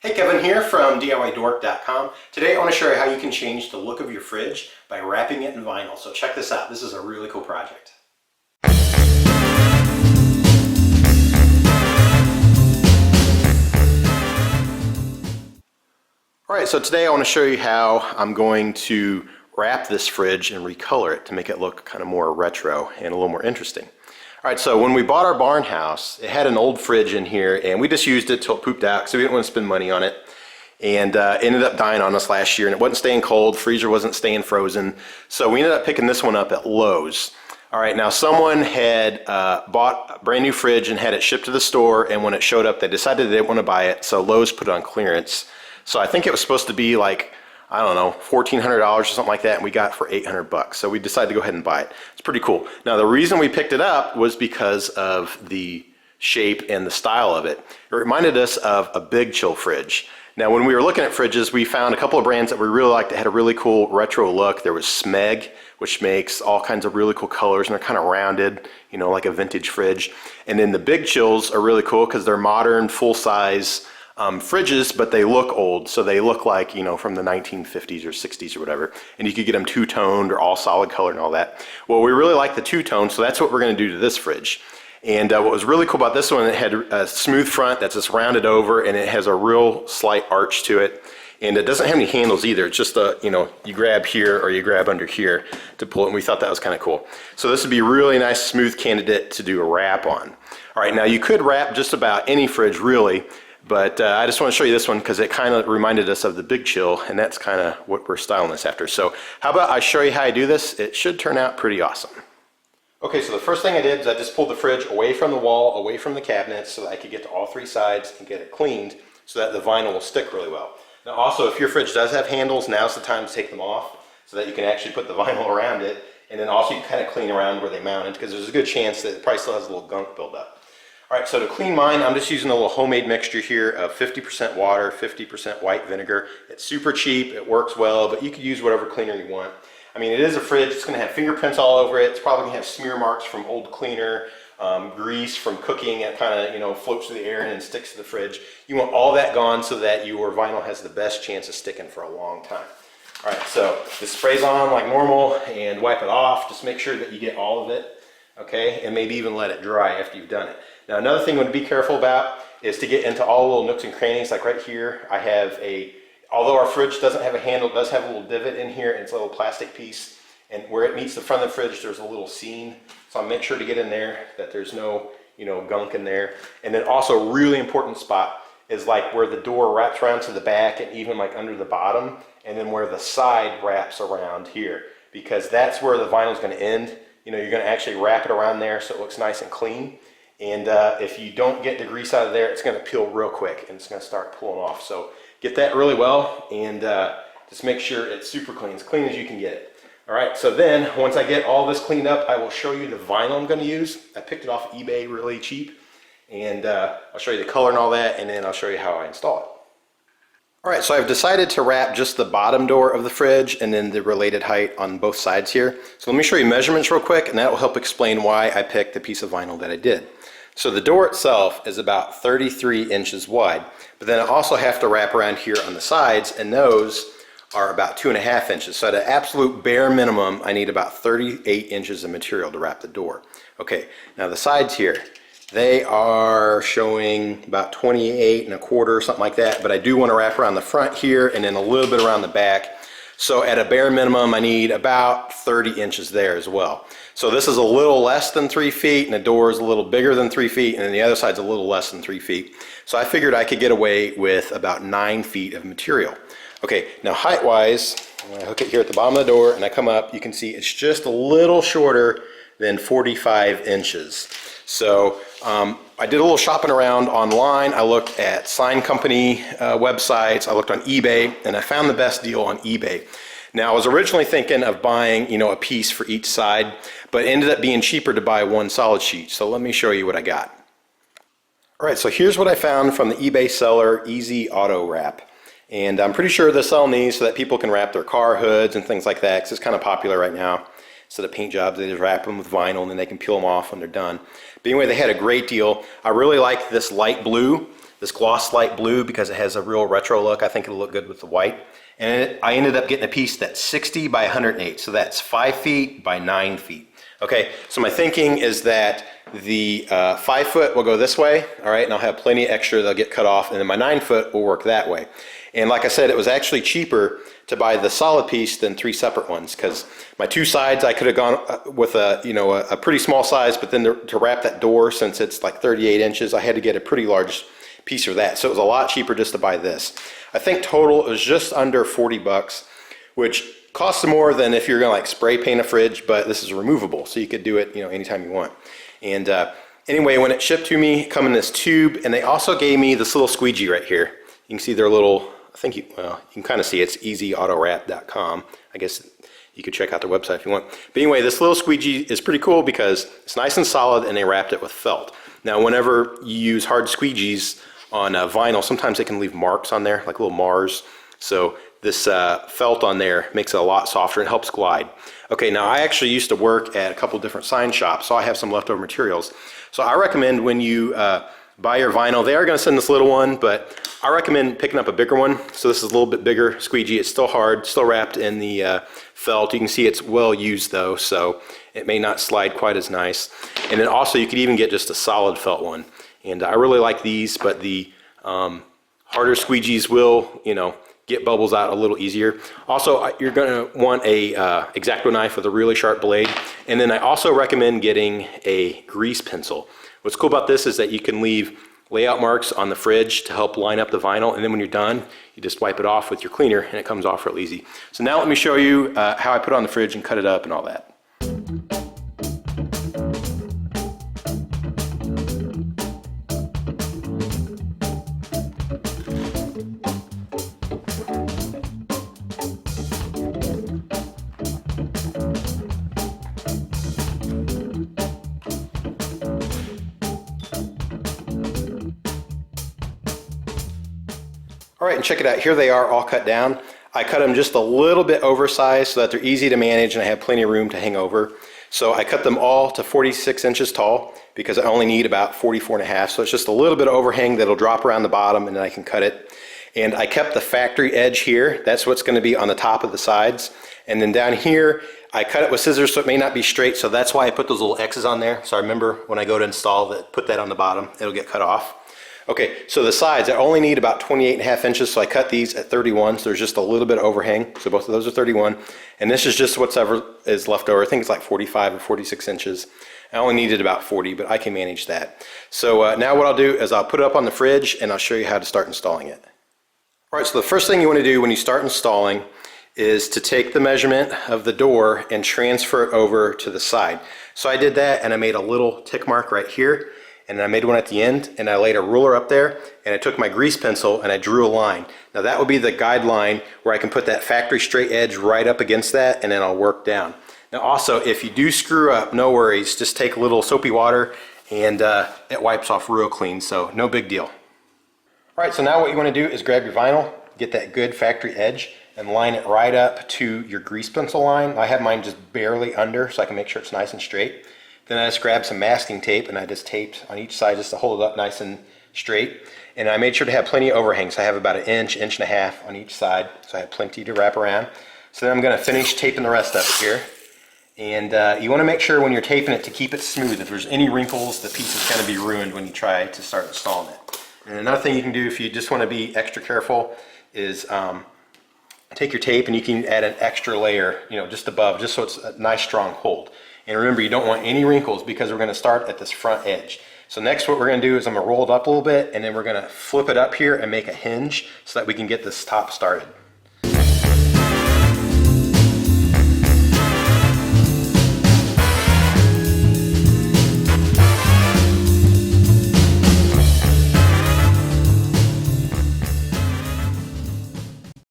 Hey, Kevin here from DIYDork.com. Today I want to show you how you can change the look of your fridge by wrapping it in vinyl. So check this out. This is a really cool project. Alright, so today I want to show you how I'm going to wrap this fridge and recolor it to make it look kind of more retro and a little more interesting. Alright, so when we bought our barn house, it had an old fridge in here and we just used it till it pooped out because we didn't want to spend money on it. And ended up dying on us last year, and it wasn't staying cold, freezer wasn't staying frozen, so we ended up picking this one up at Lowe's. Alright, now someone had bought a brand new fridge and had it shipped to the store, and when it showed up they decided they didn't want to buy it, so Lowe's put it on clearance. So I think it was supposed to be like, I don't know, $1,400 or something like that, and we got it for $800. So we decided to go ahead and buy it. It's pretty cool. Now the reason we picked it up was because of the shape and the style of it. It reminded us of a Big Chill fridge. Now when we were looking at fridges, we found a couple of brands that we really liked that had a really cool retro look. There was Smeg, which makes all kinds of really cool colors, and they're kind of rounded, you know, like a vintage fridge. And then the Big Chills are really cool because they're modern, full-size fridges, but they look old. So they look like, you know, from the 1950s or 60s or whatever. And you could get them two-toned or all solid color and all that. Well, we really like the two-tone, so that's what we're going to do to this fridge. And what was really cool about this one, it had a smooth front that's just rounded over, and it has a real slight arch to it. And it doesn't have any handles either. It's just a, you know, you grab here or you grab under here to pull it, and we thought that was kind of cool. So this would be a really nice smooth candidate to do a wrap on. All right, now you could wrap just about any fridge really, but I just want to show you this one because it kind of reminded us of the Big Chill, and that's kind of what we're styling this after. So how about I show you how I do this? It should turn out pretty awesome. Okay, so the first thing I did is I just pulled the fridge away from the wall, away from the cabinets, so that I could get to all three sides and get it cleaned so that the vinyl will stick really well. Now also, if your fridge does have handles, now's the time to take them off so that you can actually put the vinyl around it, and then also you can kind of clean around where they mounted because there's a good chance that it probably still has a little gunk buildup. Alright, so to clean mine, I'm just using a little homemade mixture here of 50% water, 50% white vinegar. It's super cheap, it works well, but you could use whatever cleaner you want. I mean, it is a fridge, it's going to have fingerprints all over it, it's probably going to have smear marks from old cleaner, grease from cooking, it kind of, you know, floats through the air and then sticks to the fridge. You want all that gone so that your vinyl has the best chance of sticking for a long time. Alright, so just sprays on like normal and wipe it off, just make sure that you get all of it, okay, and maybe even let it dry after you've done it. Now another thing to be careful about is to get into all the little nooks and crannies, like right here, I have although our fridge doesn't have a handle, it does have a little divot in here, and it's a little plastic piece. And where it meets the front of the fridge, there's a little seam. So I'll make sure to get in there, that there's no, you know, gunk in there. And then also a really important spot is like where the door wraps around to the back and even like under the bottom, and then where the side wraps around here. Because that's where the vinyl is going to end. You know, you're going to actually wrap it around there so it looks nice and clean. And if you don't get the grease out of there, it's going to peel real quick and it's going to start pulling off. So get that really well, and just make sure it's super clean, as clean as you can get it. All right, so then once I get all this cleaned up, I will show you the vinyl I'm going to use. I picked it off eBay really cheap, and I'll show you the color and all that, and then I'll show you how I install it. All right, so I've decided to wrap just the bottom door of the fridge and then the related height on both sides here. So let me show you measurements real quick, and that will help explain why I picked the piece of vinyl that I did. So the door itself is about 33 inches wide, but then I also have to wrap around here on the sides, and those are about 2.5 inches. So at an absolute bare minimum, I need about 38 inches of material to wrap the door. Okay, now the sides here, they are showing about 28.25 or something like that, but I do want to wrap around the front here and then a little bit around the back. So at a bare minimum, I need about 30 inches there as well. So this is a little less than 3 feet, and the door is a little bigger than 3 feet, and then the other side's a little less than 3 feet. So I figured I could get away with about 9 feet of material. Okay, now height-wise, when I hook it here at the bottom of the door and I come up, you can see it's just a little shorter than 45 inches. So I did a little shopping around online. I looked at sign company websites, I looked on eBay, and I found the best deal on eBay. Now I was originally thinking of buying, you know, a piece for each side, but it ended up being cheaper to buy one solid sheet. So let me show you what I got. Alright, so here's what I found from the eBay seller ezauto-wrap. And I'm pretty sure they're selling these so that people can wrap their car hoods and things like that, because it's kind of popular right now. Instead of paint jobs, they just wrap them with vinyl and then they can peel them off when they're done. But anyway, they had a great deal. I really like this light blue this gloss light blue because it has a real retro look. I think it'll look good with the white. And I ended up getting a piece that's 60 by 108. So that's 5 feet by 9 feet. Okay, so my thinking is that the 5 foot will go this way, all right, and I'll have plenty extra that'll get cut off, and then my 9 foot will work that way. And like I said, it was actually cheaper to buy the solid piece than 3 separate ones, because my 2 sides I could have gone with a pretty small size, but then to wrap that door, since it's like 38 inches, I had to get a pretty large piece of that. So it was a lot cheaper just to buy this. I think total it was just under 40 bucks, which costs more than if you're gonna like spray paint a fridge, but this is removable, so you could do it, anytime you want. And anyway, when it shipped to me, it come in this tube, and they also gave me this little squeegee right here. You can see their little, I think you can kind of see it's ezauto-wrap.com. I guess you could check out their website if you want. But anyway, this little squeegee is pretty cool because it's nice and solid, and they wrapped it with felt. Now, whenever you use hard squeegees on vinyl, sometimes they can leave marks on there, like little Mars. So this felt on there makes it a lot softer and helps glide. Okay, now I actually used to work at a couple different sign shops, so I have some leftover materials. So I recommend when you buy your vinyl, they are going to send this little one, but I recommend picking up a bigger one. So this is a little bit bigger squeegee. It's still hard, still wrapped in the felt. You can see it's well used though, so it may not slide quite as nice. And then also you could even get just a solid felt one. And I really like these, but the harder squeegees will, get bubbles out a little easier. Also, you're going to want a X-Acto knife with a really sharp blade. And then I also recommend getting a grease pencil. What's cool about this is that you can leave layout marks on the fridge to help line up the vinyl, and then when you're done, you just wipe it off with your cleaner and it comes off real easy. So now let me show you how I put it on the fridge and cut it up and all that. All right, and check it out. Here they are all cut down. I cut them just a little bit oversized so that they're easy to manage and I have plenty of room to hang over. So I cut them all to 46 inches tall because I only need about 44 and a half. So it's just a little bit of overhang that'll drop around the bottom and then I can cut it. And I kept the factory edge here. That's what's going to be on the top of the sides. And then down here, I cut it with scissors so it may not be straight. So that's why I put those little X's on there. So I remember when I go to install that, put that on the bottom, it'll get cut off. Okay, so the sides, I only need about 28 and a half inches, so I cut these at 31, so there's just a little bit of overhang. So both of those are 31. And this is just whatever is left over. I think it's like 45 or 46 inches. I only needed about 40, but I can manage that. So now what I'll do is I'll put it up on the fridge and I'll show you how to start installing it. All right, so the first thing you want to do when you start installing is to take the measurement of the door and transfer it over to the side. So I did that and I made a little tick mark right here. And I made one at the end, and I laid a ruler up there, and I took my grease pencil and I drew a line. Now that would be the guideline where I can put that factory straight edge right up against that, and then I'll work down. Now also, if you do screw up, no worries, just take a little soapy water and it wipes off real clean, so no big deal. All right, so now what you want to do is grab your vinyl, get that good factory edge, and line it right up to your grease pencil line. I have mine just barely under so I can make sure it's nice and straight. Then I just grabbed some masking tape and I just taped on each side just to hold it up nice and straight. And I made sure to have plenty of overhang. So I have about an inch, inch and a half on each side. So I have plenty to wrap around. So then I'm going to finish taping the rest of it here. And you want to make sure when you're taping it to keep it smooth. If there's any wrinkles, the piece is going to be ruined when you try to start installing it. And another thing you can do if you just want to be extra careful is take your tape and you can add an extra layer, just above, just so it's a nice strong hold. And remember, you don't want any wrinkles because we're going to start at this front edge. So next what we're going to do is I'm going to roll it up a little bit and then we're going to flip it up here and make a hinge so that we can get this top started.